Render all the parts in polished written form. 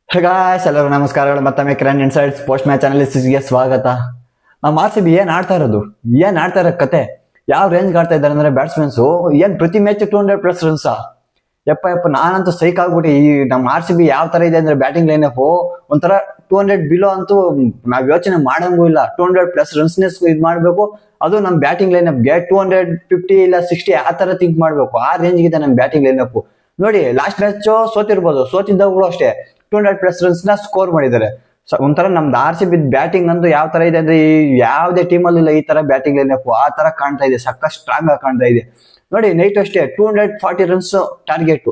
Guys ಎಲ್ಲರೂ ನಮಸ್ಕಾರಗಳು. ಮತ್ತೊಮ್ಮೆ ಕ್ರೈನ್ ಇನ್ಸೈಡ್ಸ್ ಪೋಸ್ಟ್ ಮ್ಯಾಚ್ ಅನಾಲಿಸಿಸ್ಗೆ ಸ್ವಾಗತ. ನಮ್ಮ ಆರ್ ಸಿ ಬಿ ಏನ್ ಆಡ್ತಾ ಇರೋ ಕತೆ, ಯಾವ ರೇಂಜ್ ಆಡ್ತಾ ಇದ್ದಾರೆ ಅಂದ್ರೆ ಬ್ಯಾಟ್ಸ್ಮನ್ಸ್ ಏನ್ ಪ್ರತಿ ಮ್ಯಾಚ್ 200+ ರನ್ಸ್. ಯಪ್ಪ ನಾನಂತೂ ಸೈಕ್ ಆಗ್ಬಿಟ್ಟು ಈ ನಮ್ಮ ಆರ್ ಸಿ ಬಿ ಯಾವ ತರ ಇದೆ ಅಂದ್ರೆ ಬ್ಯಾಟಿಂಗ್ ಲೈನ್ ಅಪ್ ಒಂಥರ 200 ಬಿಲೋ ಅಂತೂ ನಾವ್ ಯೋಚನೆ ಮಾಡಂಗೂ ಇಲ್ಲ. 200+ ರನ್ಸ್ನೆಸ್ ಇದ್ ಮಾಡ್ಬೇಕು. ಅದು ನಮ್ ಬ್ಯಾಟಿಂಗ್ ಲೈನ್ ಅಪ್ ಗೆ 250 ಇಲ್ಲ 60 ಆ ತರ ಥಿಂಕ್ ಮಾಡ್ಬೇಕು. ಆ ರೇಂಜ್ ಇದೆ ನಮ್ ಬ್ಯಾಟಿಂಗ್ ಲೈನ್ ಅಪ್. ನೋಡಿ ಲಾಸ್ಟ್ ಮ್ಯಾಚ್ ಸೋತಿದ್ದಾಗಲೂ ಅಷ್ಟೇ 200+ ರನ್ಸ್ ನ ಸ್ಕೋರ್ ಮಾಡಿದ್ದಾರೆ. ಒಂಥರ ನಮ್ದು ಆರ್ ಸಿ ಬಿ ಬ್ಯಾಟಿಂಗ್ ಅಂತೂ ಯಾವ ತರ ಇದೆ ಅಂದ್ರೆ ಯಾವುದೇ ಟೀಮ್ ಅಲ್ಲಿ ಇಲ್ಲ ಈ ತರ ಬ್ಯಾಟಿಂಗ್ ಲೈನ್ ಅಪ್. ಆ ತರ ಕಾಣ್ತಾ ಇದೆ, ಸಕ್ಕ ಸ್ಟ್ರಾಂಗ್ ಆಗಿ ಕಾಣ್ತಾ ಇದೆ. ನೋಡಿ ನೈಟ್ ಅಷ್ಟೇ 240 ರನ್ಸ್ ಟಾರ್ಗೆಟ್.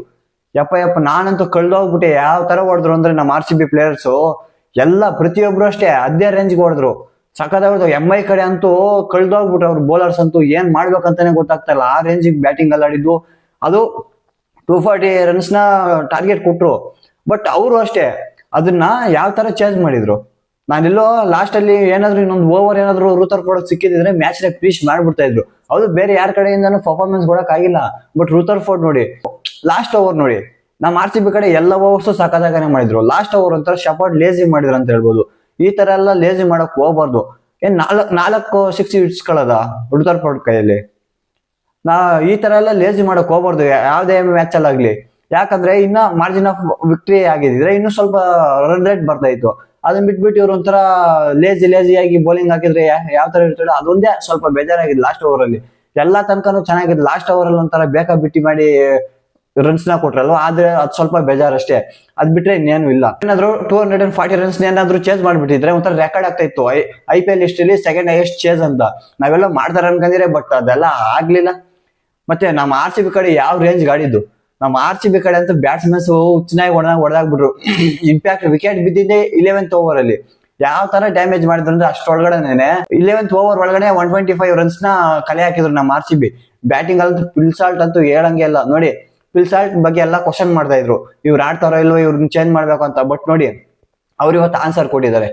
ಯಪ್ಪ ನಾನಂತೂ ಕಳ್ದೋಗ್ಬಿಟ್ಟೆ. ಯಾವ ತರ ಹೊಡೆದ್ರು ಅಂದ್ರೆ ನಮ್ಮ ಆರ್ ಸಿ ಬಿ ಪ್ಲೇಯರ್ಸ್ ಎಲ್ಲ ಪ್ರತಿಯೊಬ್ರು ಅಷ್ಟೇ ಅದೇ ರೇಂಜ್ಗೆ ಹೊಡೆದ್ರು. ಸಕ್ಕದಾಗಿ MI ಕಡೆ ಅಂತೂ ಕಳ್ದೋಗ್ಬಿಟ್ರು. ಅವ್ರು ಬೌಲರ್ಸ್ ಅಂತೂ ಏನ್ ಮಾಡ್ಬೇಕಂತಾನೆ ಗೊತ್ತಾಗ್ತಾ ಇಲ್ಲ. ಆ ರೇಂಜಿಗೆ ಬ್ಯಾಟಿಂಗ್ ಅಲ್ಲಿ ಆಡಿದ್ದು. ಅದು 240 ರನ್ಸ್ ನ ಟಾರ್ಗೆಟ್ ಕೊಟ್ರು. ಬಟ್ ಅವರು ಅಷ್ಟೇ ಅದನ್ನ ಯಾವ ತರ ಚೇಂಜ್ ಮಾಡಿದ್ರು. ನಾನೆಲ್ಲೋ ಲಾಸ್ಟ್ ಅಲ್ಲಿ ಏನಾದ್ರು ಇನ್ನೊಂದು ಓವರ್ ಏನಾದ್ರು ಋತರ್ ಫೋರ್ಡ್ ಸಿಕ್ಕಿದ್ರೆ ಮ್ಯಾಚ್ ನ ಫಿನಿಶ್ ಮಾಡ್ಬಿಡ್ತಾ ಇದ್ರು. ಅದು ಬೇರೆ ಯಾರ ಕಡೆಯಿಂದನೂ ಪರ್ಫಾರ್ಮೆನ್ಸ್ ಕೊಡಕ್ ಆಗಿಲ್ಲ. ಬಟ್ ಋತರ್ ಫೋರ್ಡ್ ನೋಡಿ ಲಾಸ್ಟ್ ಓವರ್ ನೋಡಿ ನಮ್ಮ ಆರ್ ಸಿ ಬಿ ಕಡೆ ಎಲ್ಲ ಓವರ್ಸ್ ಸಾಕಾದಾಗನೆ ಮಾಡಿದ್ರು. ಲಾಸ್ಟ್ ಓವರ್ ಒಂಥರ ಶಪಾಟ್ ಲೇಜಿ ಮಾಡಿದ್ರು ಅಂತ ಹೇಳ್ಬೋದು. ಈ ತರ ಎಲ್ಲ ಲೇಜಿ ಮಾಡಕ್ ಹೋಗ್ಬಾರ್ದು. ಏನ್ ನಾಲ್ಕು 6 ಇಡ್ಸ್ಕೊಳ್ಳೋದ ಋತರ್ ಫೋರ್ಡ್ ಕೈಯಲ್ಲಿ. ಈ ತರ ಎಲ್ಲ ಲೇಜಿ ಮಾಡಕ್ ಹೋಗ್ಬಾರ್ದು ಯಾವ್ದೇ ಮ್ಯಾಚ್ ಅಲ್ಲಾಗ್ಲಿ. ಯಾಕಂದ್ರೆ ಇನ್ನ ಮಾರ್ಜಿನ್ ಆಫ್ ವಿಕ್ಟರಿ ಆಗಿದ್ರೆ ಇನ್ನು ಸ್ವಲ್ಪ ರನ್ ರೇಟ್ ಬರ್ತಾ ಇತ್ತು. ಅದನ್ನ ಬಿಟ್ಬಿಟ್ಟು ಇವ್ರು ಒಂಥರ ಲೇಜಿಯಾಗಿ ಬೌಲಿಂಗ್ ಹಾಕಿದ್ರೆ ಯಾವ ತರ ಇರ್ತಾರೆ ಅದೊಂದೇ ಸ್ವಲ್ಪ ಬೇಜಾರಾಗಿದೆ. ಲಾಸ್ಟ್ ಓವರ್ ಅಲ್ಲಿ ಎಲ್ಲಾ ತನಕನೂ ಚೆನ್ನಾಗಿದೆ. ಲಾಸ್ಟ್ ಓವರ್ ಅಲ್ಲಿ ಒಂಥರ ಬಿಟ್ಟಿ ಮಾಡಿ ರನ್ಸ್ ನ ಕೊಟ್ರಲ್ವ, ಆದ್ರೆ ಅದ್ ಸ್ವಲ್ಪ ಬೇಜಾರಷ್ಟೇ. ಅದ್ ಬಿಟ್ರೆ ಇನ್ನೇನು ಇಲ್ಲ. ಏನಾದ್ರು 240 ರನ್ಸ್ ಏನಾದ್ರು ಚೇಂಜ್ ಮಾಡ್ಬಿಟ್ಟಿದ್ರೆ ಒಂಥರ ರೆಕಾರ್ಡ್ ಆಗ್ತಾ ಇತ್ತು. IPL ಹಿಸ್ಟ್ರಿಲಿ ಸೆಕೆಂಡ್ ಹೈಯೆಸ್ಟ್ ಚೇಂಜ್ ಅಂತ ನಾವೆಲ್ಲ ಮಾಡ್ತಾರೆ ಅನ್ಕೊಂಡಿದ್ರೆ. ಬಟ್ ಅದೆಲ್ಲ ಆಗ್ಲಿಲ್ಲ. ಮತ್ತೆ ನಮ್ಮ ಆರ್ ಸಿ ಬಿ ಕಡೆ ಯಾವ ರೇಂಜ್ ಗಾಡಿದ್ದು. ನಮ್ಮ ಆರ್ ಸಿ ಬಿ ಕಡೆ ಅಂತ ಬ್ಯಾಟ್ಸ್ಮನ್ಸ್ ಚೆನ್ನಾಗಿ ಹೊಡೆದಾಗ್ಬಿಟ್ರು. ಇನ್ಫ್ಯಾಕ್ಟ್ ವಿಕೆಟ್ ಬಿದ್ದಿದ್ದೆ 11th ಓವರ್ ಅಲ್ಲಿ. ಯಾವ ತರ ಡ್ಯಾಮೇಜ್ ಮಾಡಿದ್ರು ಅಂದ್ರೆ ಅಷ್ಟೊಳಗಡೆ 11th ಓವರ್ ಒಳಗಡೆ 125 ರನ್ಸ್ ನ ಕಲೆ ಹಾಕಿದ್ರು ನಮ್ಮ ಆರ್ ಸಿ ಬಿ. ಬ್ಯಾಟಿಂಗ್ ಅಲ್ಲಿ ಪಿಲ್ಸಾಲ್ಟ್ ಅಂತೂ ಹೇಳಂಗೆ ಇಲ್ಲ. ನೋಡಿ ಪಿಲ್ಸಾಲ್ಟ್ ಬಗ್ಗೆ ಎಲ್ಲ ಕ್ವಶನ್ ಮಾಡ್ತಾ ಇದ್ರು, ಇವ್ರು ಆಡ್ತಾರೋ ಇಲ್ವೋ, ಇವ್ರನ್ನ ಚೇಂಜ್ ಮಾಡ್ಬೇಕು ಅಂತ. ಬಟ್ ನೋಡಿ ಅವ್ರು ಇವತ್ತು ಆನ್ಸರ್ ಕೊಟ್ಟಿದ್ದಾರೆ.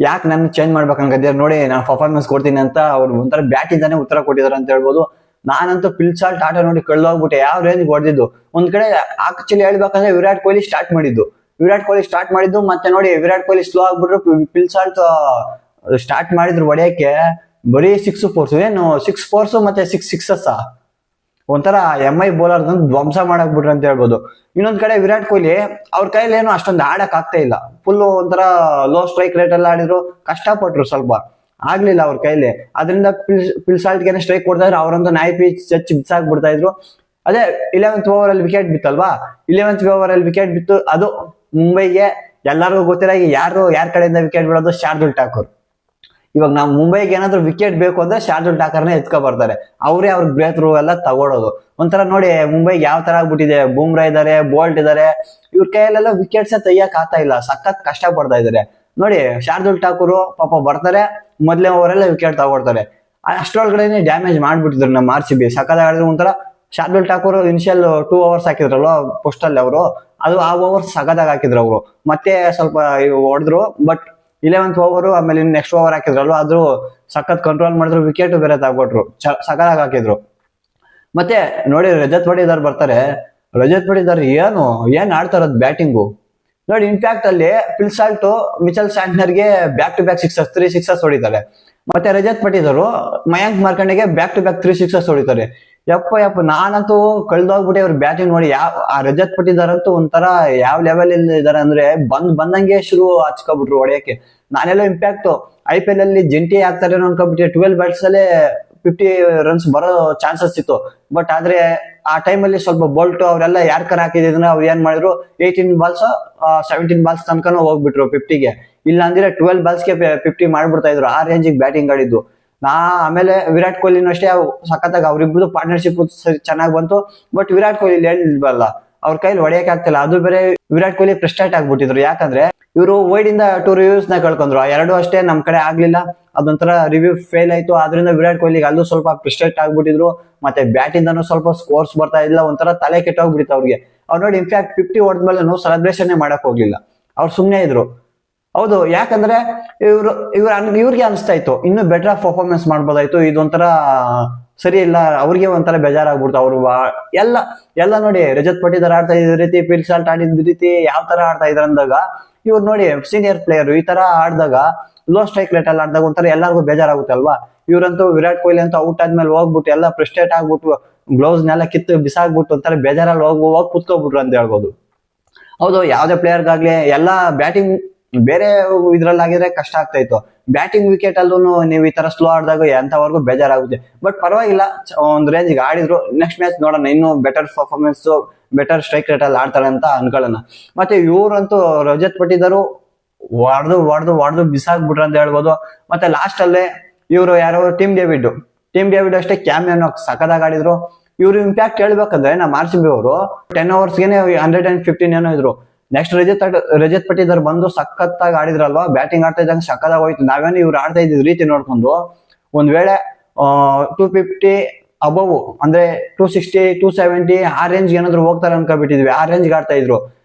ಯಾಕೆ ನನ್ನ ಚೇಂಜ್ ಮಾಡ್ಬೇಕಂಗಿದ್ದಾರೆ ನೋಡಿ, ನಾನು ಪರ್ಫಾರ್ಮೆನ್ಸ್ ಕೊಡ್ತೀನಿ ಅಂತ ಅವ್ರು ಒಂಥರ ಬ್ಯಾಟ್ ಇಂದಾನೆ ಉತ್ತರ ಕೊಟ್ಟಿದ್ದಾರೆ ಅಂತ ಹೇಳ್ಬೋದು. ನಾನಂತೂ ಪಿಲ್ಸಾಲ್ಟ್ ಆಟ ನೋಡಿ ಕಳ್ದೋಗ್ಬಿಟ್ಟೆ. ಯಾವ ರೇಂಜ್ ಹೊಡೆದಿದ್ದು. ಒಂದ್ ಕಡೆ ಆಕ್ಚುಲಿ ಹೇಳ್ಬೇಕಂದ್ರೆ ವಿರಾಟ್ ಕೊಹ್ಲಿ ಸ್ಟಾರ್ಟ್ ಮಾಡಿದ್ದು. ಮತ್ತೆ ನೋಡಿ ವಿರಾಟ್ ಕೊಹ್ಲಿ ಸ್ಲೋ ಆಗ್ಬಿಟ್ರು. ಪಿಲ್ಸಾಲ್ಟ್ ಸ್ಟಾರ್ಟ್ ಮಾಡಿದ್ರು ಹೊಡೆಯಕ್ಕೆ. ಬರೀ 6 ಫೋರ್ಸ್ ಏನು 6 ಫೋರ್ಸ್ ಮತ್ತೆ 6 ಸಿಕ್ಸಸ್. ಒಂಥರ MI ಬೌಲರ್ ಧ್ವಂಸ ಮಾಡಾಕ್ಬಿಟ್ರು ಅಂತ ಹೇಳ್ಬೋದು. ಇನ್ನೊಂದ್ ಕಡೆ ವಿರಾಟ್ ಕೊಹ್ಲಿ ಅವ್ರ ಕೈಯಲ್ಲಿ ಏನು ಅಷ್ಟೊಂದು ಆಡಕ್ ಆಗ್ತಾ ಇಲ್ಲ. ಫುಲ್ ಒಂಥರ ಲೋ ಸ್ಟ್ರೈಕ್ ರೇಟ್ ಎಲ್ಲ ಆಡಿದ್ರು, ಕಷ್ಟಪಟ್ರು, ಸ್ವಲ್ಪ ಆಗ್ಲಿಲ್ಲ ಅವ್ರ ಕೈಲಿ. ಅದರಿಂದ ಪಿಲ್ಸಾಲ್ಟ್ಗೆ ಸ್ಟ್ರೈಕ್ ಕೊಡ್ತಾ ಇದ್ರು. ಅವರಂತೂ ನಾಯಿ ಪೀಚ್ ಚಚ್ಚಿ ಬಿಸಾಕ್ಬಿಡ್ತಾ ಇದ್ರು. ಅದೇ 11th ಓವರ್ ಅಲ್ಲಿ ವಿಕೆಟ್ ಬಿತ್ತಲ್ವಾ, 11th ಓವರ್ ಅಲ್ಲಿ ವಿಕೆಟ್ ಬಿತ್ತು. ಅದು ಮುಂಬೈಗೆ ಎಲ್ಲರಿಗೂ ಗೊತ್ತಿಲ್ಲ ಯಾರ ಕಡೆಯಿಂದ ವಿಕೆಟ್ ಬಿಡೋದು, ಶಾರ್ದುಲ್ ಠಾಕೂರ್. ಇವಾಗ ನಾವು ಮುಂಬೈಗೆ ಏನಾದ್ರು ವಿಕೆಟ್ ಬೇಕು ಅಂದ್ರೆ ಶಾರ್ದುಲ್ ಠಾಕರ್ನ ಎತ್ಕೊ ಬರ್ತಾರೆ. ಅವ್ರೇ ಅವ್ರ ಬ್ರೇಕ್ ಥ್ರೂ ಎಲ್ಲ ತಗೊಳೋದು. ಒಂಥರ ನೋಡಿ ಮುಂಬೈಗೆ ಯಾವ ತರ ಆಗ್ಬಿಟ್ಟಿದೆ. ಬೂಮ್ರಾ ಇದಾರೆ, ಬೋಲ್ಟ್ ಇದಾರೆ, ಇವ್ರ ಕೈಯಲ್ಲೆಲ್ಲ ವಿಕೆಟ್ಸ್ ತೆಗಿಯಕ್ ಆಗ್ತಾ ಇಲ್ಲ. ಸಖತ್ ಕಷ್ಟ ಪಡ್ತಾ ಇದಾರೆ. ನೋಡಿ ಶಾರ್ದುಲ್ ಠಾಕೂರ್ ಪಾಪ ಬರ್ತಾರೆ, ಮೊದಲೇ ಓವರ್ ಎಲ್ಲ ವಿಕೆಟ್ ತಗೊಳ್ತಾರೆ. ಅಷ್ಟರೊಳಗಡೆ ಡ್ಯಾಮೇಜ್ ಮಾಡ್ಬಿಟ್ಟಿದ್ರು ನಮ್ಮ ಆರ್ ಸಿ ಬಿ. ಸಖತ್ತಾಗಿದ್ರು. ಒಂಥರ ಶಾರ್ದುಲ್ ಠಾಕೂರ್ ಇನಿಷಿಯಲ್ 2 ಓವರ್ಸ್ ಹಾಕಿದ್ರಲ್ವ ಪೋಸ್ಟ್ ಅಲ್ಲಿ ಅವರು, ಅದು ಆ ಓವರ್ಸ್ ಸಖತ್ತಾಗಿ ಹಾಕಿದ್ರು ಅವರು. ಮತ್ತೆ ಸ್ವಲ್ಪ ಹೊಡೆದ್ರು. ಬಟ್ 11th ಓವರ್ ಆಮೇಲೆ ನೆಕ್ಸ್ಟ್ ಓವರ್ ಹಾಕಿದ್ರಲ್ವ ಅದು ಸಖತ್ ಕಂಟ್ರೋಲ್ ಮಾಡಿದ್ರು. ವಿಕೆಟ್ ಬೇರೆ ತಗೊಟ್ರು, ಸಖತ್ತಾಗಿ ಹಾಕಿದ್ರು. ಮತ್ತೆ ನೋಡಿ ರಜತ್ ಪಡಿದಾರ್ ಬರ್ತಾರೆ. ರಜತ್ ಪಡಿದಾರ್ ಏನ್ ಆಡ್ತಾರದ್ ಬ್ಯಾಟಿಂಗು ನೋಡಿ. ಇನ್ಫ್ಯಾಕ್ಟ್ ಅಲ್ಲಿ ಪಿಲ್ಸಾಲ್ಟ್ ಮಿಚೆಲ್ ಸ್ಯಾಂಟ್ನರ್ಗೆ ಬ್ಯಾಕ್ ಟು ಬ್ಯಾಕ್ 3 ಸಿಕ್ಸಸ್ ಹೊಡಿತಾರೆ. ಮತ್ತೆ ರಜತ್ ಪಟಿದಾರು ಮಯಾಂಕ್ ಮಾರ್ಕಂಡೆಗೆ ಬ್ಯಾಕ್ ಟು ಬ್ಯಾಕ್ 3 ಸಿಕ್ಸಸ್ ಹೊಡಿತಾರೆ. ಯಪ್ಪ ನಾನಂತೂ ಕಳ್ದೋಗ್ಬಿಟ್ಟೆ ಅವ್ರ ಬ್ಯಾಟಿಂಗ್ ನೋಡಿ. ಆ ರಜತ್ ಪಟಿದಾರ್ ಅಂತೂ ಒಂಥರ ಯಾವ ಲೆವೆಲ್ ಅಲ್ಲಿ ಇದಾರೆ ಅಂದ್ರೆ ಬಂದಂಗೆ ಶುರು ಹಚ್ಕೊಬಿಟ್ರು ಹೊಡೆಯಕ್ಕೆ. ನಾನೆಲ್ಲ ಇಂಪ್ಯಾಕ್ಟ್ IPL ಅಲ್ಲಿ ಜಂಟಿ ಆಗ್ತಾರೆ ಅನ್ಕೊಬಿಟ್ಟೆ. 12 ಬಾಲ್ಸ್ ಅಲ್ಲೇ 50 ರನ್ಸ್ ಬರೋ ಚಾನ್ಸಸ್ ಇತ್ತು. ಬಟ್ ಆದ್ರೆ ಆ ಟೈಮಲ್ಲಿ ಸ್ವಲ್ಪ ಬೋಲ್ಟ್ ಅವರೆಲ್ಲ ಯಾರ್ಕರ್ ಹಾಕಿದ್ರೆ ಅವ್ರು ಏನ್ ಮಾಡಿದ್ರು 18 ಬಾಲ್ಸ್ 17 ಬಾಲ್ಸ್ ತನಕನೂ ಹೋಗ್ಬಿಟ್ರು 50ಗೆ. ಇಲ್ಲ ಅಂದ್ರೆ 12 ಬಾಲ್ಸ್ಗೆ 50 ಮಾಡ್ಬಿಡ್ತಾ ಇದ್ರು. ಆ ರೇಂಜಿಗೆ ಬ್ಯಾಟಿಂಗ್ ಆಡಿದ್ದು. ಆಮೇಲೆ ವಿರಾಟ್ ಕೊಹ್ಲಿನೂ ಅಷ್ಟೇ ಸಖತ್ತಾಗಿ ಅವ್ರಿಬ್ರು ಪಾರ್ಟ್ನರ್ಶಿಪ್ ಚೆನ್ನಾಗಿ ಬಂತು. ಬಟ್ ವಿರಾಟ್ ಕೊಹ್ಲಿ ಹೇಳಿಲ್ವಲ್ಲ, ಅವ್ರ ಕೈಲಿ ಹೊಡೆಯಕ್ಕೆ ಆಗ್ತಿಲ್ಲ. ಅದು ಬೇರೆ ವಿರಾಟ್ ಕೊಹ್ಲಿ ಫ್ರಸ್ಟ್ರೇಟ್ ಆಗ್ಬಿಟ್ಟಿದ್ರು. ಯಾಕಂದ್ರೆ ಇವರು ವೈಡ್ ಇಂದ 2 ರಿವ್ಯೂಸ್ ನ ಕಳ್ಕೊಂಡ್ರು. 2 ಅಷ್ಟೇ ನಮ್ ಕಡೆ ಆಗ್ಲಿಲ್ಲ. ಅದೊಂಥರ ರಿವ್ಯೂ ಫೇಲ್ ಆಯ್ತು. ಆದ್ರಿಂದ ವಿರಾಟ್ ಕೊಹ್ಲಿಗೆ ಅಲ್ಲೂ ಸ್ವಲ್ಪ ಫ್ರಸ್ಟ್ರೇಟ್ ಆಗ್ಬಿಟ್ಟಿದ್ರು. ಮತ್ತೆ ಬ್ಯಾಟ್ ಇಂದಾನು ಸ್ವಲ್ಪ ಸ್ಕೋರ್ಸ್ ಬರ್ತಾ ಇಲ್ಲ. ಒಂಥರ ತಲೆ ಕೆಟ್ಟೋಗ್ಬಿಟ್ಟಿತ್ತು ಅವ್ರಿಗೆ. ಅವ್ರು ನೋಡಿ ಇನ್ಫ್ಯಾಕ್ಟ್ 50 ಹೊಡೆದ್ಮೇಲೆ ಸೆಲೆಬ್ರೇಷನ್ ಮಾಡಕ್ ಹೋಗ್ಲಿಲ್ಲ. ಅವ್ರು ಸುಮ್ನೆ ಇದ್ರು. ಹೌದು, ಯಾಕಂದ್ರೆ ಇವ್ರಿಗೆ ಅನಿಸ್ತಾ ಇತ್ತು ಇನ್ನು ಬೆಟರ್ ಪರ್ಫಾರ್ಮೆನ್ಸ್ ಮಾಡ್ಬೋದಾಯ್ತು. ಇದೊಂಥರ ಸರಿ ಇಲ್ಲ, ಅವ್ರಿಗೆ ಒಂಥರ ಬೇಜಾರಾಗ್ಬಿಡ್ತು. ಅವ್ರು ಎಲ್ಲ ಎಲ್ಲ ನೋಡಿ ರಜತ್ ಪಟ್ಟಿದಾರ್ ಆಡ್ತಾ ಇದ್ ರೀತಿ, ಪಿಲ್ ಸಾಲ್ಟ್ ಆಡಿದ ರೀತಿ ಯಾವ ತರ ಆಡ್ತಾ ಇದ್ರ ಅಂದಾಗ ಇವ್ರು ನೋಡಿ ಸೀನಿಯರ್ ಪ್ಲೇಯರ್ ಈ ತರ ಆಡಿದಾಗ, ಲೋ ಸ್ಟ್ರೈಕ್ ರೇಟ್ ಅಲ್ಲಿ ಆಡಿದಾಗ ಒಂಥರ ಎಲ್ಲರಿಗೂ ಬೇಜಾರಾಗುತ್ತೆ ಅಲ್ವಾ. ಇವ್ರಂತೂ ವಿರಾಟ್ ಕೊಹ್ಲಿ ಅಂತೂ ಔಟ್ ಆದ್ಮೇಲೆ ಹೋಗ್ಬಿಟ್ಟು ಎಲ್ಲ ಫ್ರಸ್ಟ್ರೇಟ್ ಆಗ್ಬಿಟ್ಟು ಗ್ಲೌಸ್ ನೆಲ್ಲ ಕಿತ್ತು ಬಿಸಾಕ್ಬಿಟ್ಟು ಒಂಥರ ಬೇಜಾರಲ್ಲಿ ಹೋಗಿ ಕುತ್ಕೋಬಿಟ್ರು ಅಂತ ಹೇಳ್ಬೋದು. ಹೌದು, ಯಾವ್ದೇ ಪ್ಲೇಯರ್ಗಾಗ್ಲಿ ಎಲ್ಲ ಬ್ಯಾಟಿಂಗ್ ಬೇರೆ ಇದ್ರಲ್ಲಾಗಿದ್ರೆ ಕಷ್ಟ ಆಗ್ತಾ ಇತ್ತು. ಬ್ಯಾಟಿಂಗ್ ವಿಕೆಟ್ ಅಲ್ಲೂ ನೀವು ಈ ತರ ಸ್ಲೋ ಆಡಿದಾಗ ಎಂತವರೆಗೂ ಬೇಜಾರಾಗುತ್ತೆ. ಬಟ್ ಪರವಾಗಿಲ್ಲ, ಒಂದ್ ರೇಂಜ್ಗೆ ಆಡಿದ್ರು. ನೆಕ್ಸ್ಟ್ ಮ್ಯಾಚ್ ನೋಡೋಣ, ಇನ್ನೂ better performance, better strike rate ಅಲ್ಲಿ ಆಡ್ತಾರೆ ಅಂತ ಅನ್ಕೊಳ್ಳೋಣ. ಮತ್ತೆ ಇವ್ರಂತೂ ರಜತ್ ಪಟ್ಟಿದಾರು ಹೊಡೆದು ಬಿಸಾಕ್ಬಿಟ್ರು ಅಂತ ಹೇಳ್ಬೋದು. ಮತ್ತೆ ಲಾಸ್ಟ್ ಅಲ್ಲೇ ಇವರು ಯಾರೋ ಟೀಮ್ ಡೇವಿಡ್ ಅಷ್ಟೇ ಕ್ಯಾಮಿಯನ್ ಸಕದಾಗ ಆಡಿದ್ರು. ಇವ್ರು ಇಂಪ್ಯಾಕ್ಟ್ ಹೇಳ್ಬೇಕಂದ್ರೆ ನಮ್ಮ RCB ಅವರು 10 ಓವರ್ಸ್ಗೆನೆ 115 ಏನೋ ಇದ್ರು. ನೆಕ್ಸ್ಟ್ ರಜತ್ ಪಟ್ಟಿದಾರ್ ಬಂದು ಸಖತ್ತಾಗಿ ಆಡಿದ್ರಲ್ವಾ, ಬ್ಯಾಟಿಂಗ್ ಆಡ್ತಾ ಇದ್ದಂಗೆ ಸಖತ್ತಾಗಿ ಹೋಯ್ತು. ನಾವೇನು ಇವ್ರು ಆಡ್ತಾ ಇದ್ದ ರೀತಿ ನೋಡ್ಕೊಂಡು ಒಂದ್ ವೇಳೆ 250 ಅಬವ್ ಅಂದ್ರೆ 260 270 ಆ ರೇಂಜ್ ಏನಾದ್ರು ಹೋಗ್ತಾರೆ ಅನ್ಕೋಬಿಟ್ಟಿದ್ವಿ. ಆ ರೇಂಜ್ ಆಡ್ತಾ ಇದ್ರು.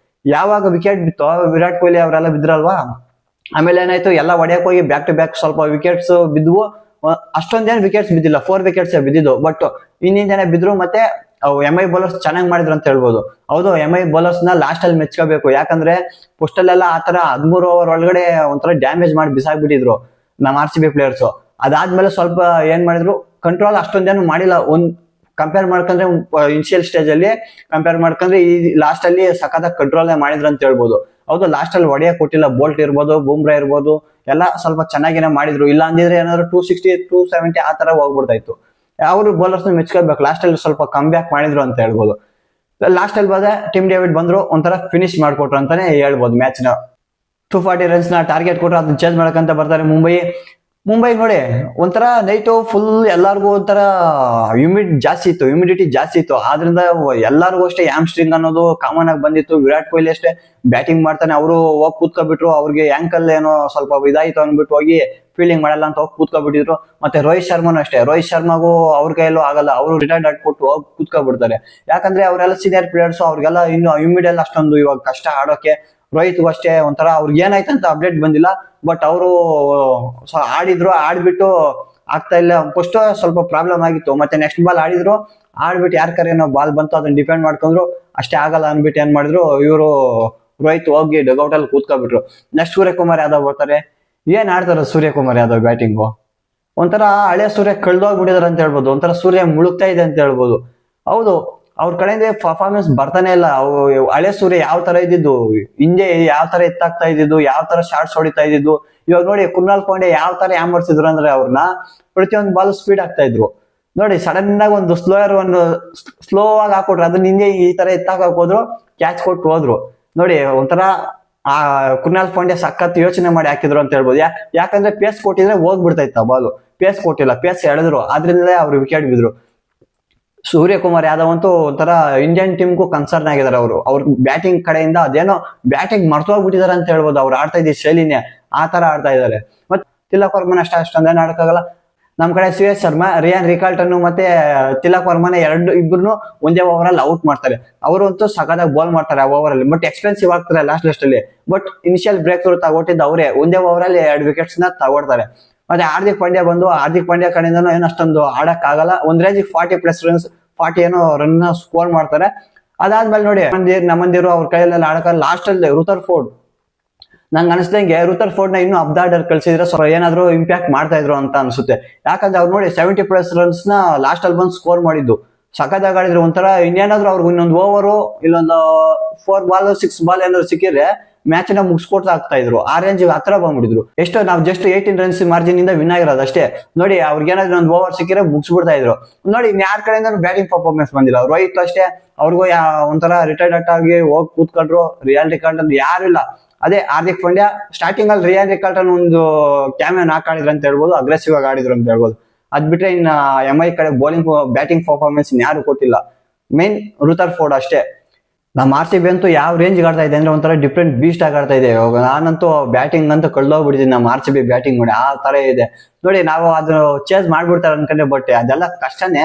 ಯಾವಾಗ ವಿಕೆಟ್ ಬಿತ್ತೋ ವಿರಾಟ್ ಕೊಹ್ಲಿ ಅವರೆಲ್ಲ ಬಿದ್ರಲ್ವಾ, ಆಮೇಲೆ ಏನಾಯ್ತು, ಎಲ್ಲ ಹೊಡೆಯಕ್ ಹೋಗಿ ಬ್ಯಾಕ್ ಟು ಬ್ಯಾಕ್ ಸ್ವಲ್ಪ ವಿಕೆಟ್ಸ್ ಬಿದ್ವು. ಅಷ್ಟೊಂದೇನು ವಿಕೆಟ್ಸ್ ಬಿದ್ದಿಲ್ಲ, 4 ವಿಕೆಟ್ಸ್ ಬಿದ್ದಿದ್ದು. ಬಟ್ ಇನ್ನಿನ ಜನ ಬಿದ್ರು. ಮತ್ತೆ MI ಬೌಲರ್ಸ್ ಚೆನ್ನಾಗಿ ಮಾಡಿದ್ರು ಅಂತ ಹೇಳ್ಬೋದು. ಹೌದು, MI ಬೌಲರ್ಸ್ ನ ಲಾಸ್ಟ್ ಅಲ್ಲಿ ಮೆಚ್ಕೋಬೇಕು. ಯಾಕಂದ್ರೆ ಫಸ್ಟ್ ಅಲ್ಲೆಲ್ಲ ಆತರ 13 ಓವರ್ ಒಳಗಡೆ ಒಂಥರ ಡ್ಯಾಮೇಜ್ ಮಾಡಿ ಬಿಸಾಕ್ಬಿಟ್ಟಿದ್ರು ನಮ್ಮ RCB ಪ್ಲೇಯರ್ಸ್. ಅದಾದ್ಮೇಲೆ ಸ್ವಲ್ಪ ಏನ್ ಮಾಡಿದ್ರು, ಕಂಟ್ರೋಲ್ ಅಷ್ಟೊಂದೇನು ಮಾಡಿಲ್ಲ. ಕಂಪೇರ್ ಮಾಡ್ಕೊಂಡ್ರೆ ಇನಿಷಿಯಲ್ ಸ್ಟೇಜ್ ಅಲ್ಲಿ ಕಂಪೇರ್ ಮಾಡ್ಕೊಂಡ್ರೆ ಈ ಲಾಸ್ಟ್ ಅಲ್ಲಿ ಸಖತ್ತಾಗಿ ಕಂಟ್ರೋಲ್ ಮಾಡಿದ್ರು ಅಂತ ಹೇಳ್ಬೋದು. ಹೌದು, ಲಾಸ್ಟ್ ಅಲ್ಲಿ ಹೊಡೆಯಕ್ ಕೊಟ್ಟಿಲ್ಲ. ಬೋಲ್ಟ್ ಇರ್ಬೋದು, ಬೂಮ್ರಾ ಇರ್ಬೋದು, ಎಲ್ಲ ಸ್ವಲ್ಪ ಚೆನ್ನಾಗಿನೇ ಮಾಡಿದ್ರು. ಇಲ್ಲ ಅಂದಿದ್ರೆ ಏನಾದ್ರು 260 270 ಆ ತರ ಹೋಗ್ಬಿಡ್ತಾ ಇತ್ತು. ಅವರು ಬೌಲರ್ಸ್ ಮೆಚ್ಕೋಬೇಕು. ಲಾಸ್ಟ್ ಅಲ್ಲಿ ಸ್ವಲ್ಪ ಕಮ್ ಬ್ಯಾಕ್ ಮಾಡಿದ್ರು ಅಂತ ಹೇಳ್ಬೋದು. ಲಾಸ್ಟ್ ಅಲ್ಲಿ ಬಂದ್ರೆ ಟಿಮ್ ಡೇವಿಡ್ ಬಂದ್ರು, ಒಂಥರ ಫಿನಿಶ್ ಮಾಡ್ಕೊಟ್ರು ಅಂತಾನೆ ಹೇಳ್ಬೋದು. ಮ್ಯಾಚ್ ನ 240 ರನ್ಸ್ ನ ಟಾರ್ಗೆಟ್ ಕೊಟ್ರು, ಅದನ್ನ ಚೇಂಜ್ ಮಾಡಕಂತ ಬರ್ತಾರೆ ಮುಂಬೈ ನೋಡಿ, ಒಂಥರ ನೈಟು ಫುಲ್ ಎಲ್ಲಾರ್ಗು ಒಂಥರ ಹ್ಯೂಮಿಡಿಟಿ ಜಾಸ್ತಿ ಇತ್ತು. ಆದ್ರಿಂದ ಎಲ್ಲಾರ್ಗು ಅಷ್ಟೇ ಹ್ಯಾಮ್ಸ್ಟ್ರಿಂಗ್ ಅನ್ನೋದು ಕಾಮನ್ ಆಗಿ ಬಂದಿತ್ತು. ವಿರಾಟ್ ಕೊಹ್ಲಿ ಅಷ್ಟೇ ಬ್ಯಾಟಿಂಗ್ ಮಾಡ್ತಾನೆ, ಅವರು ಹೋಗಿ ಕೂತ್ಕೊಬಿಟ್ರು. ಅವ್ರಿಗೆ ಆಂಕಲ್ ಏನೋ ಸ್ವಲ್ಪ ಇದಾಯ್ತು ಅಂದ್ಬಿಟ್ಟು ಹೋಗಿ ಫೀಲ್ಡಿಂಗ್ ಮಾಡಲ್ಲ ಅಂತ ಹೋಗಿ ಕೂತ್ಕೊಬಿಟ್ಟಿದ್ರು. ಮತ್ತೆ ರೋಹಿತ್ ಶರ್ಮಾನು ಅಷ್ಟೇ, ರೋಹಿತ್ ಶರ್ಮಾಗೂ ಅವ್ರ ಕೈಯಲ್ಲೂ ಆಗಲ್ಲ, ಅವರು ರಿಟೈರ್ಡ್ ಆಡ್ಕೊಟ್ಟು ಹೋಗಿ ಕೂತ್ಕೊಬಿಡ್ತಾರೆ. ಯಾಕಂದ್ರೆ ಅವರೆಲ್ಲ ಸೀನಿಯರ್ ಪ್ಲೇಯರ್ಸ್, ಅವ್ರಿಗೆಲ್ಲ ಇನ್ನು ಹ್ಯೂಮಿಡ್ ಅಷ್ಟೊಂದು ಇವಾಗ ಕಷ್ಟ ಆಡೋಕೆ. ರೋಹಿತ್ಗೂ ಅಷ್ಟೇ ಒಂಥರ ಅವ್ರಿಗೆ ಏನಾಯ್ತಂತ ಅಪ್ಡೇಟ್ ಬಂದಿಲ್ಲ. ಬಟ್ ಅವರು ಆಡ್ಬಿಟ್ಟು ಆಗ್ತಾ ಇಲ್ಲ. ಫಸ್ಟ್ ಸ್ವಲ್ಪ ಪ್ರಾಬ್ಲಮ್ ಆಗಿತ್ತು. ಮತ್ತೆ ನೆಕ್ಸ್ಟ್ ಬಾಲ್ ಆಡ್ಬಿಟ್ಟು ಯಾರ ಕರೆನೋ ಬಾಲ್ ಬಂತು, ಅದನ್ನ ಡಿಫೆಂಡ್ ಮಾಡ್ಕೊಂಡ್ರು. ಅಷ್ಟೇ ಆಗಲ್ಲ ಅಂದ್ಬಿಟ್ಟು ಏನ್ ಮಾಡಿದ್ರು ಇವರು, ರೋಹಿತ್ ಹೋಗಿ ಡಗೌಟ್ ಅಲ್ಲಿ ಕೂತ್ಕೊಬಿಟ್ರು. ನೆಕ್ಸ್ಟ್ ಸೂರ್ಯಕುಮಾರ್ ಯಾದವ್ ಬರ್ತಾರೆ. ಏನ್ ಆಡ್ತಾರ ಸೂರ್ಯಕುಮಾರ್ ಯಾದವ್ ಬ್ಯಾಟಿಂಗು, ಒಂಥರ ಹಳೆ ಸೂರ್ಯ ಕಳ್ದೋಗ್ಬಿಟ್ಟಿದಾರೆ ಅಂತ ಹೇಳ್ಬೋದು. ಒಂಥರ ಸೂರ್ಯ ಮುಳುಗ್ತಾ ಇದೆ ಅಂತ ಹೇಳ್ಬೋದು. ಹೌದು, ಅವ್ರ ಕಡೆಯಿಂದ ಪರ್ಫಾರ್ಮೆನ್ಸ್ ಬರ್ತಾನೆ ಇಲ್ಲ. ಹಳೆ ಸೂರ್ಯ ಯಾವ ತರ ಇದ್ದಿದ್ದು, ಹಿಂದೆ ಯಾವ ತರ ಎತ್ತಾಗ್ತಾ ಇದ್ದಿದ್ದು, ಯಾವ ತರ ಶಾರ್ಟ್ಸ್ ಹೊಡಿತಾ ಇದ್ದಿದ್ದು. ಇವಾಗ ನೋಡಿ ಕೃಣಾಲ್ ಪಾಂಡ್ಯ ಯಾವ ತರ ಯಾಮರ್ಸಿದ್ರು ಅಂದ್ರೆ ಅವ್ರನ್ನ ಪ್ರತಿಯೊಂದು ಬಾಲ್ ಸ್ಪೀಡ್ ಆಗ್ತಾ ಇದ್ರು. ನೋಡಿ ಸಡನ್ ಆಗಿ ಒಂದು ಸ್ಲೋ ಆಗಿ ಹಾಕೊಟ್ರು, ಅದನ್ನ ಹಿಂದೆ ಈ ತರ ಎತ್ತಾಕ್ ಹೋದ್ರು, ಕ್ಯಾಚ್ ಕೊಟ್ಟು ಹೋದ್ರು. ನೋಡಿ ಒಂಥರ ಆ ಕೃಣಾಲ್ ಪಾಂಡ್ಯ ಸಖತ್ ಯೋಚನೆ ಮಾಡಿ ಹಾಕಿದ್ರು ಅಂತ ಹೇಳ್ಬೋದು. ಯಾಕಂದ್ರೆ ಪೇಸ್ ಕೊಟ್ಟಿದ್ರೆ ಹೋಗ್ಬಿಡ್ತಾ ಇತ್ತ ಬಾಲು. ಪೇಸ್ ಕೊಟ್ಟಿಲ್ಲ, ಪೇಸ್ ಎಳೆದ್ರು, ಆದ್ರಿಂದಲೇ ಅವ್ರು ವಿಕೆಟ್ ಬಿದ್ರು. ಸೂರ್ಯಕುಮಾರ್ ಯಾದವ್ ಅಂತೂ ಒಂಥರ ಇಂಡಿಯನ್ ಟೀಮ್ಗೂ ಕನ್ಸರ್ನ್ ಆಗಿದ್ದಾರೆ. ಅವ್ರ ಬ್ಯಾಟಿಂಗ್ ಕಡೆಯಿಂದ ಅದೇನೋ ಬ್ಯಾಟಿಂಗ್ ಮರ್ತೋಗ್ಬಿಟ್ಟಿದಾರೆ ಅಂತ ಹೇಳ್ಬೋದು. ಅವ್ರು ಆಡ್ತಾ ಇದ್ದ ಶೈಲಿನೇ ಆ ತರ ಆಡ್ತಾ ಇದಾರೆ. ಮತ್ತೆ ತಿಲಕ್ ವರ್ಮನ್ ಅಷ್ಟೊಂದೇನು ಆಡಕ್ಕಾಗಲ್ಲ. ನಮ್ ಕಡೆ ಶ್ರೇಯಸ್ ಶರ್ಮಾ, ರಿಯಾನ್ ರಿಕಾಲ್ಟನ್ ಮತ್ತೆ ತಿಲಕ್ ವರ್ಮನ್ ಇಬ್ರು ಒಂದೇ ಓವರ್ ಅಲ್ಲಿ ಔಟ್ ಮಾಡ್ತಾರೆ. ಅವರು ಅಂತೂ ಸಖತ್ತಾಗಿ ಬಾಲ್ ಮಾಡ್ತಾರೆ ಆ ಓವರ್ ಅಲ್ಲಿ. ಬಟ್ ಎಕ್ಸ್ಪೆನ್ಸಿವ್ ಆಗ್ತಾರೆ ಲಾಸ್ಟ್ ಅಲ್ಲಿ. ಬಟ್ ಇನಿಷಿಯಲ್ ಬ್ರೇಕ್ ಥ್ರೂ ತಗೊಟ್ಟಿದ್ದು ಅವರೇ. ಒಂದೇ ಓವರ್ ಅಲ್ಲಿ 2 ವಿಕೆಟ್ಸ್ ನ ತಗೊಡ್ತಾರೆ. ಮತ್ತೆ ಹಾರ್ದಿಕ್ ಪಾಂಡ್ಯ ಕಡೆಯಿಂದನೂ ಏನು ಅಷ್ಟೊಂದು ಆಡಕ್ ಆಗಲ್ಲ. ಒಂದ್ ರೇಂಜ್ 40+ ರನ್ಸ್ 40 ಏನೋ ರನ್ ಸ್ಕೋರ್ ಮಾಡ್ತಾರೆ. ಅದಾದ್ಮೇಲೆ ನೋಡಿ ನಮ್ಮಂದಿರು ಅವ್ರ ಕೈಯಲ್ಲಿ ಆಡಕ ಲಾಸ್ಟ್ ಅಲ್ಲಿ ರುತರ್ಫೋರ್ಡ್, ನಂಗೆ ಅನಿಸ್ದಂಗೆ ರುತರ್ಫೋರ್ಡ್ ನ ಇನ್ನೂ ಅಬ್ದಾರ್ಡರ್ ಕಳ್ಸಿದ್ರೆ ಸ್ವಲ್ಪ ಏನಾದ್ರು ಇಂಪ್ಯಾಕ್ಟ್ ಮಾಡ್ತಾ ಇದ್ರು ಅಂತ ಅನ್ಸುತ್ತೆ. ಯಾಕಂದ್ರೆ ಅವ್ರು ನೋಡಿ 70+ ರನ್ಸ್ ನ ಲಾಸ್ಟ್ ಅಲ್ಲಿ ಬಂದು ಸ್ಕೋರ್ ಮಾಡಿದ್ದು, ಸಖತ್ತಾಗಿ ಆಡಿದ್ರು. ಒಂಥರ ಇನ್ನೇನಾದ್ರು ಅವ್ರಿಗೆ ಇನ್ನೊಂದು ಓವರು ಇಲ್ಲೊಂದು 4 ಬಾಲ್ 6 ಬಾಲ್ ಏನಾದ್ರು ಸಿಕ್ಕಿದ್ರೆ ಮ್ಯಾಚ್ ನ ಮುಗಿಸ್ಕೊಡ್ತಾ ಆಗ್ತಾ ಇದ್ರು. ಆ ರೇಂಜ್ ಹತ್ರ ಬಂದ್ಬಿಟ್ಟಿದ್ರು. ಎಷ್ಟೋ ನಾವು ಜಸ್ಟ್ 18 ರನ್ಸ್ ಮಾರ್ಜಿನ್ ಇಂದ ವಿನ್ ಆಗಿರೋದು ಅಷ್ಟೇ. ನೋಡಿ ಅವ್ರಿಗೆ ಏನಾದ್ರು ಒಂದು ಓವರ್ ಸಿಕ್ಕಿದ್ರೆ ಮುಗಿಸ್ಬಿಡ್ತಾ ಇದ್ರು. ನೋಡಿ ಯಾರ ಕಡೆಯಿಂದ ಬ್ಯಾಟಿಂಗ್ ಪರ್ಫಾರ್ಮೆನ್ಸ್ ಬಂದಿಲ್ಲ. ರೋಹಿತ್ ಅಷ್ಟೇ, ಅವ್ರಿಗೂ ಒಂಥರ ರಿಟೈರ್ಡ್ ಆಗಿ ಹೋಗಿ ಕೂತ್ಕೊಂಡ್ರು. ರಿಯಾಲ್ ರಿಕಾಲ್ಟನ್ ಯಾರಿಲ್ಲ. ಅದೇ ಹಾರ್ದಿಕ್ ಪಾಂಡ್ಯ ಸ್ಟಾರ್ಟಿಂಗ್ ಅಲ್ಲಿ ರಿಯಾಲ್ ರಿಕಾಲ್ಟನ್ ಒಂದು ಕ್ಯಾಮೆನ್ ಹಾಕಾಡಿದ್ರು ಅಂತ ಹೇಳ್ಬೋದು, ಅಗ್ರೆಸಿವ್ ಆಗಿ ಆಡಿದ್ರು ಅಂತ ಹೇಳ್ಬೋದು. ಅದ್ ಬಿಟ್ರೆ ಇನ್ನ MI ಕಡೆ ಬ್ಯಾಟಿಂಗ್ ಪರ್ಫಾರ್ಮೆನ್ಸ್ ಯಾರು ಕೊಟ್ಟಿಲ್ಲ. ಮೇನ್ ರುತರ್ಫೋರ್ಡ್ ಅಷ್ಟೇ. ನಮ್ಮ RCB ಅಂತೂ ಯಾವ ರೇಂಜ್ ಆಡ್ತಾ ಇದೆ ಅಂದ್ರೆ ಒಂಥರ ಡಿಫ್ರೆಂಟ್ ಬೀಸ್ಟ್ ಆಗಿ ಆಡ್ತಾ ಇದೆ. ನಾನಂತೂ ಬ್ಯಾಟಿಂಗ್ ಅಂತೂ ಕಳ್ದೋಗ್ಬಿಟ್ಟಿದ್ದೀನಿ. ನಮ್ಮ RCB ಬ್ಯಾಟಿಂಗ್ ನೋಡಿ ಆ ತರ ಇದೆ. ನೋಡಿ ನಾವು ಅದು ಚೇಸ್ ಮಾಡ್ಬಿಡ್ತಾರೆ ಅನ್ಕೊಂಡೆ, ಬಟ್ ಅದೆಲ್ಲ ಕಷ್ಟನೇ.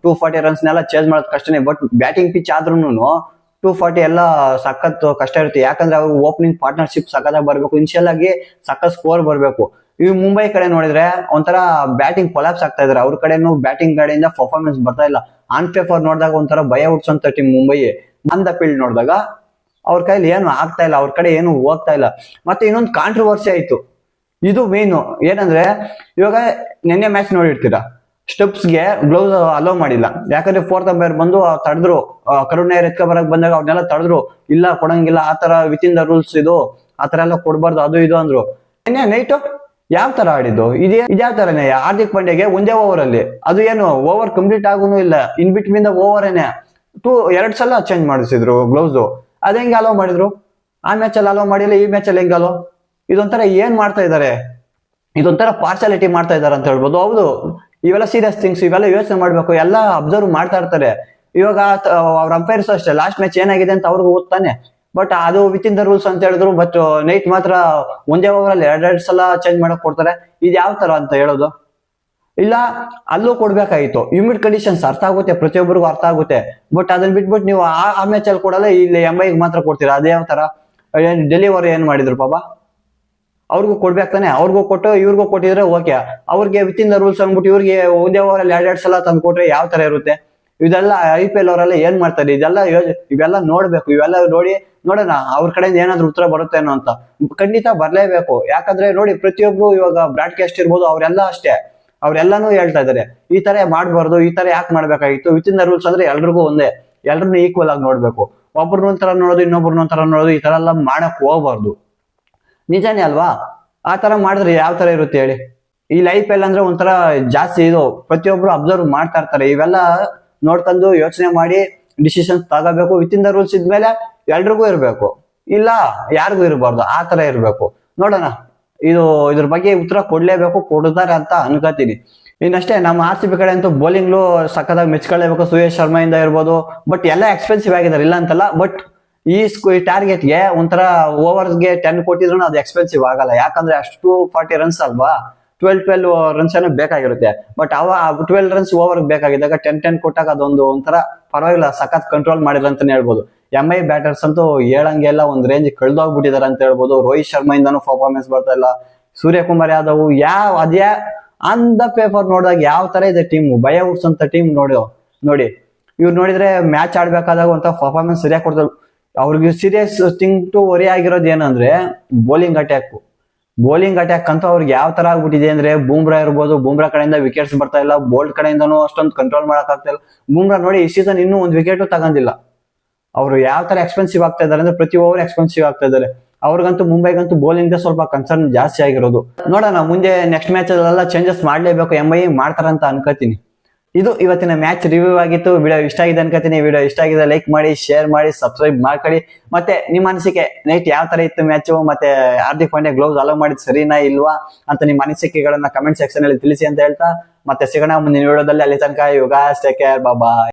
240 ರನ್ಸ್ನೆಲ್ಲ ಚೇಸ್ ಮಾಡೋದು ಕಷ್ಟನೇ. ಬಟ್ ಬ್ಯಾಟಿಂಗ್ ಪಿಚ್ ಆದ್ರೂ 240 ಎಲ್ಲ ಸಖತ್ ಕಷ್ಟ ಇರುತ್ತೆ. ಯಾಕಂದ್ರೆ ಅವ್ರು ಓಪನಿಂಗ್ ಪಾರ್ಟ್ನರ್ಶಿಪ್ ಸಖತ್ತಾಗಿ ಬರ್ಬೇಕು, ಇನಿಷಿಯಲ್ ಆಗಿ ಸಖತ್ ಸ್ಕೋರ್ ಬರ್ಬೇಕು. ಈ ಮುಂಬೈ ಕಡೆ ನೋಡಿದ್ರೆ ಒಂಥರ ಬ್ಯಾಟಿಂಗ್ ಕೊಲಾಪ್ಸ್ ಆಗ್ತಾ ಇದಾರೆ. ಅವ್ರ ಕಡೆನು ಬ್ಯಾಟಿಂಗ್ ಕಡೆಯಿಂದ ಪರ್ಫಾರ್ಮೆನ್ಸ್ ಬರ್ತಾ ಇಲ್ಲ. ಆನ್ ಪೇಪರ್ ನೋಡಿದಾಗ ಒಂಥರ ಭಯ ಹುಡ್ಸೋಂತ team Mumbai. On the field ನೋಡಿದಾಗ ಅವ್ರ ಕೈಲಿ ಏನು ಆಗ್ತಾ ಇಲ್ಲ, ಅವ್ರ ಕಡೆ ಏನು ಹೋಗ್ತಾ ಇಲ್ಲ. ಮತ್ತೆ ಇನ್ನೊಂದು ಕಾಂಟ್ರವರ್ಸಿ ಆಯ್ತು, ಇದು ಮೇನು ಏನಂದ್ರೆ, ಇವಾಗ ನಿನ್ನೆ ಮ್ಯಾಚ್ ನೋಡಿರ್ತೀರಾ, ಸ್ಟೆಪ್ಸ್ಗೆ ಗ್ಲೌಸ್ ಅಲೋ ಮಾಡಿಲ್ಲ. ಯಾಕಂದ್ರೆ ಫೋರ್ತ್ ಅಂಪೈರ್ ಬಂದು ತಡೆದ್ರು, ಕರುಣೆ ಎತ್ಕ ಬರಕ್ ಬಂದಾಗ ಅವ್ರನ್ನೆಲ್ಲ ತಡೆದ್ರು. ಇಲ್ಲ ಕೊಡಂಗಿಲ್ಲ, ಆತರ ವಿತ್ ಇನ್ ದ ರೂಲ್ಸ್ ಇದು, ಆತರ ಎಲ್ಲ ಕೊಡ್ಬಾರ್ದು ಅದು ಇದು ಅಂದ್ರು. ನಿನ್ನೆ ನೈಟು ಯಾವ ತರ ಆಡಿದ್ದು, ಇದ್ಯಾವ ತರನೇ ಹಾರ್ದಿಕ್ ಪಾಂಡ್ಯಗೆ ಒಂದೇ ಓವರ್ ಅಲ್ಲಿ, ಅದು ಏನು ಓವರ್ ಕಂಪ್ಲೀಟ್ ಆಗುನು ಇಲ್ಲ, ಇನ್ ಬಿಟ್ವೀನ್ ದ ಓವರ್ ಏನೇ 2 ಸಲ ಚೇಂಜ್ ಮಾಡಿಸಿದ್ರು ಗ್ಲೌಸ್. ಅದ್ ಹೆಂಗೆ ಅಲೋ ಮಾಡಿದ್ರು? ಆ ಮ್ಯಾಚ್ ಅಲ್ಲಿ ಅಲೋ ಮಾಡಿಲ್ಲ, ಈ ಮ್ಯಾಚ್ ಅಲ್ಲಿ ಹೆಂಗ್ ಅಲೋ? ಇದೊಂಥರ ಏನ್ ಮಾಡ್ತಾ ಇದಾರೆ, ಇದೊಂಥರ ಪಾರ್ಶಾಲಿಟಿ ಮಾಡ್ತಾ ಇದಾರೆ ಅಂತ ಹೇಳ್ಬೋದು. ಹೌದು, ಇವೆಲ್ಲ ಸೀರಿಯಸ್ ಥಿಂಗ್ಸ್, ಇವೆಲ್ಲ ಯೋಚನೆ ಮಾಡ್ಬೇಕು, ಎಲ್ಲ ಅಬ್ಸರ್ವ್ ಮಾಡ್ತಾ ಇರ್ತಾರೆ. ಇವಾಗ ಅವ್ರ ಅಂಪೈರ್ಸ್ ಅಷ್ಟೇ, ಲಾಸ್ಟ್ ಮ್ಯಾಚ್ ಏನಾಗಿದೆ ಅಂತ ಅವ್ರಿಗೂ ಓದ್ತಾನೆ. ಬಟ್ ಅದು ವಿತ್ ಇನ್ ದ ರೂಲ್ಸ್ ಅಂತ ಹೇಳಿದ್ರು. ಬಟ್ ನೈಟ್ ಮಾತ್ರ ಒಂದೇ ಓವರ್ ಅಲ್ಲಿ 2 ಸಲ ಚೇಂಜ್ ಮಾಡಕ್ ಕೊಡ್ತಾರೆ. ಇದು ಯಾವ ತರ ಅಂತ ಹೇಳೋದು? ಇಲ್ಲ, ಅಲ್ಲೂ ಕೊಡ್ಬೇಕಾಗಿತ್ತು. ಹ್ಯೂಮಿಡ್ ಕಂಡೀಷನ್ಸ್ ಅರ್ಥ ಆಗುತ್ತೆ, ಪ್ರತಿಯೊಬ್ಬರಿಗೂ ಅರ್ಥ ಆಗುತ್ತೆ. ಬಟ್ ಅದನ್ನ ಬಿಟ್ಬಿಟ್ಟು ನೀವು ಆ ಮ್ಯಾಚ್ ಅಲ್ಲಿ ಕೊಡಲ್ಲ, ಇಲ್ಲಿ ಎಂಬೈಗೆ ಮಾತ್ರ ಕೊಡ್ತೀರಾ. ಅದೇ ಯಾವ ತರ? ಡೆಲಿವರಿ ಏನ್ ಮಾಡಿದ್ರು ಪಾಪ, ಅವ್ರಿಗೂ ಕೊಡ್ಬೇಕಾನೆ. ಅವ್ರಿಗೂ ಕೊಟ್ಟು ಇವ್ರಿಗೂ ಕೊಟ್ಟಿದ್ರೆ ಓಕೆ. ಅವ್ರಿಗೆ ವಿತ್ ಇನ್ ದ ರೂಲ್ಸ್ ಅಂದ್ಬಿಟ್ಟು ಇವ್ರಿಗೆ ಒಂದೇ ಓವರ್ ಅಲ್ಲಿ 2 ಸಲ ತಂದು ಕೊಟ್ರೆ ಯಾವ ತರ ಇರುತ್ತೆ? ಇದೆಲ್ಲ IPL ಅವರೆಲ್ಲ ಏನ್ ಮಾಡ್ತಾರೆ, ಇವೆಲ್ಲ ನೋಡ್ಬೇಕು. ಇವೆಲ್ಲ ನೋಡೋಣ ಅವ್ರ ಕಡೆಯಿಂದ ಏನಾದ್ರು ಉತ್ತರ ಬರುತ್ತೇನೋ ಅಂತ. ಖಂಡಿತ ಬರ್ಲೇಬೇಕು. ಯಾಕಂದ್ರೆ ನೋಡಿ, ಪ್ರತಿಯೊಬ್ರು ಇವಾಗ ಬ್ರಾಡ್ಕಾಸ್ಟ್ ಇರ್ಬೋದು, ಅವರೆಲ್ಲ ಅಷ್ಟೇ, ಅವ್ರೆಲ್ಲಾನು ಹೇಳ್ತಾ ಇದಾರೆ ಈ ತರ ಮಾಡ್ಬಾರ್ದು, ಈ ತರ ಯಾಕೆ ಮಾಡ್ಬೇಕಾಗಿತ್ತು. ವಿತ್ ಇನ್ ದ ರೂಲ್ಸ್ ಅಂದ್ರೆ ಎಲ್ರಿಗೂ ಒಂದೇ, ಎಲ್ರನ್ನೂ ಈಕ್ವಲ್ ಆಗಿ ನೋಡ್ಬೇಕು. ಒಬ್ರನ್ನ ಒಂಥರ ನೋಡೋದು, ಇನ್ನೊಬ್ರನ್ನ ಒಂಥರ ನೋಡೋದು, ಈ ತರ ಎಲ್ಲ ಮಾಡಕ್ ಹೋಗ್ಬಾರ್ದು. ನಿಜಾನೇ ಅಲ್ವಾ? ಆ ತರ ಮಾಡಿದ್ರೆ ಯಾವ ತರ ಇರುತ್ತೆ ಹೇಳಿ? ಈ IPL ಅಂದ್ರೆ ಒಂಥರ ಜಾಸ್ತಿ ಇದು, ಪ್ರತಿಯೊಬ್ರು ಅಬ್ಸರ್ವ್ ಮಾಡ್ತಾ ಇರ್ತಾರೆ. ಇವೆಲ್ಲ ನೋಡ್ಕೊಂಡು ಯೋಚನೆ ಮಾಡಿ ಡಿಸಿಷನ್ ತಗೋಬೇಕು. ವಿತ್ ಇನ್ ದ ರೂಲ್ಸ್ ಇದ್ಮೇಲೆ ಎಲ್ರಿಗೂ ಇರ್ಬೇಕು, ಇಲ್ಲ ಯಾರಿಗೂ ಇರಬಾರ್ದು, ಆ ತರ ಇರ್ಬೇಕು. ನೋಡೋಣ, ಇದ್ರ ಬಗ್ಗೆ ಉತ್ತರ ಕೊಡ್ಲೇಬೇಕು, ಕೊಡ್ತಾರೆ ಅಂತ ಅನ್ಕೋತೀನಿ. ಇನ್ನಷ್ಟೇ ನಮ್ಮ RCB ಕಡೆ ಅಂತೂ ಬೌಲಿಂಗ್ಲು ಸಕ್ಕತ್ತಾಗಿ ಮೆಚ್ಕೊಳ್ಳೇಬೇಕು. ಸುಯೇಶ್ ಶರ್ಮಾ ಇಂದ ಇರ್ಬೋದು. ಬಟ್ ಎಲ್ಲ ಎಕ್ಸ್ಪೆನ್ಸಿವ್ ಆಗಿದ್ದಾರೆ, ಇಲ್ಲ ಅಂತಲ್ಲ. ಬಟ್ ಈ ಟಾರ್ಗೆಟ್ಗೆ ಒಂಥರ ಓವರ್ಸ್ಗೆ 10 ಕೊಟ್ಟಿದ್ರು ಅದು ಎಕ್ಸ್ಪೆನ್ಸಿವ್ ಆಗಲ್ಲ. ಯಾಕಂದ್ರೆ ಅಷ್ಟು 40 ರನ್ಸ್ ಅಲ್ವಾ, 12 ರನ್ಸ್ ಏನೋ ಬೇಕಾಗಿರುತ್ತೆ. ಬಟ್ 12 ರನ್ಸ್ ಓವರ್ ಬೇಕಾಗಿದ್ದಾಗ 10 ಕೊಟ್ಟಾಗ ಅದೊಂದು ಒಂಥರ ಪರವಾಗಿಲ್ಲ, ಸಖತ್ ಕಂಟ್ರೋಲ್ ಮಾಡಿದ್ರು ಅಂತಾನೆ ಹೇಳ್ಬೋದು. MI ಬ್ಯಾಟರ್ಸ್ ಅಂತೂ ಹೇಳಂಗೆಲ್ಲ ಒಂದ್ ರೇಂಜ್ ಕಳೆದೋಗ್ಬಿಟ್ಟಿದಾರೆ ಅಂತ ಹೇಳ್ಬೋದು. ರೋಹಿತ್ ಶರ್ಮಾ ಇಂದಾನು ಪರ್ಫಾರ್ಮೆನ್ಸ್ ಬರ್ತಾ ಇಲ್ಲ. ಸೂರ್ಯಕುಮಾರ್ ಯಾದವ್ ಅದೇ ಆನ್ ದ ಪೇಪರ್ ನೋಡಿದಾಗ ಯಾವ ತರ ಇದೆ ಟೀಮ್, ಭಯ ಹುಡ್ಸಂತ ಟೀಮ್. ನೋಡಿ ಇವ್ರು ನೋಡಿದ್ರೆ ಮ್ಯಾಚ್ ಆಡ್ಬೇಕಾದಾಗ ಒಂಥರ ಪರ್ಫಾರ್ಮೆನ್ಸ್ ಸರಿಯಾಗಿ ಕೊಡ್ತಾರೆ. ಅವ್ರಿಗೆ ಸೀರಿಯಸ್ ಥಿಂಗ್ ಟು ವರಿ ಆಗಿರೋದು ಏನಂದ್ರೆ ಬೌಲಿಂಗ್ ಅಟ್ಯಾಕ್ ಅಂತೂ ಅವ್ರಿಗೆ ಯಾವ ತರ ಆಗ್ಬಿಟ್ಟಿದೆ ಅಂದ್ರೆ, ಬೂಮ್ರಾ ಇರ್ಬೋದು, ಬೂಮ್ರಾ ಕಡೆಯಿಂದ ವಿಕೆಟ್ಸ್ ಬರ್ತಾ ಇಲ್ಲ, ಬೋಲ್ಟ್ ಕಡೆಯಿಂದನೂ ಅಷ್ಟೊಂದು ಕಂಟ್ರೋಲ್ ಮಾಡಕ್ ಆಗ್ತಾ ಇಲ್ಲ. ಬೂಮ್ರಾ ನೋಡಿ ಈ ಸೀಸನ್ ಇನ್ನೂ ಒಂದು ವಿಕೆಟ್ ತಗೊಂಡಿಲ್ಲ. ಅವ್ರು ಯಾವ ತರ ಎಕ್ಸ್ಪೆನ್ಸಿವ್ ಆಗ್ತಾ ಇದಾರೆ ಅಂದ್ರೆ ಪ್ರತಿ ಓವರ್ ಎಕ್ಸ್ಪೆನ್ಸಿವ್ ಆಗ್ತಾ ಇದಾರೆ. ಅವ್ರಿಗಂತೂ ಮುಂಬೈಗಂತೂ ಬೌಲಿಂಗ್ ಸ್ವಲ್ಪ ಕನ್ಸರ್ನ್ ಜಾಸ್ತಿ ಆಗಿರೋದು. ನೋಡೋಣ ಮುಂದೆ ನೆಕ್ಸ್ಟ್ ಮ್ಯಾಚ್ ಅಲ್ಲೆಲ್ಲ ಚೇಂಜಸ್ ಮಾಡ್ಲೇಬೇಕು, MI ಮಾಡ್ತಾರಂತ ಅನ್ಕೋತೀನಿ. ಇದು ಇವತ್ತಿನ ಮ್ಯಾಚ್ ರಿವ್ಯೂ ಆಗಿತ್ತು. ವಿಡಿಯೋ ಇಷ್ಟ ಆಗಿದೆ ಅನ್ಕೋತೀನಿ. ವಿಡಿಯೋ ಇಷ್ಟ ಆಗಿದೆ ಲೈಕ್ ಮಾಡಿ, ಶೇರ್ ಮಾಡಿ, ಸಬ್ಸ್ಕ್ರೈಬ್ ಮಾಡ್ಕೊಳ್ಳಿ. ಮತ್ತೆ ನಿಮ್ಮ ಅನಿಸಿಕೆ, ನೈಟ್ ಯಾವ ತರ ಇತ್ತು ಮ್ಯಾಚು, ಮತ್ತೆ ಹಾರ್ದಿಕ್ ಪಾಂಡ್ಯ ಗ್ಲೌಸ್ ಅಲೋ ಮಾಡಿದ್ ಸರಿನಾ ಇಲ್ವಾ ಅಂತ ನಿಮ್ಮ ಅನಿಸಿಕೆಗಳನ್ನ ಕಮೆಂಟ್ ಸೆಕ್ಷನ್ ಅಲ್ಲಿ ತಿಳಿಸಿ ಅಂತ ಹೇಳ್ತಾ ಮತ್ತೆ ಸಿಗೋಣ ಮುಂದಿನ ವಿಡಿಯೋದಲ್ಲಿ. ಅಲ್ಲಿ ತನಕ you guys take care, bye.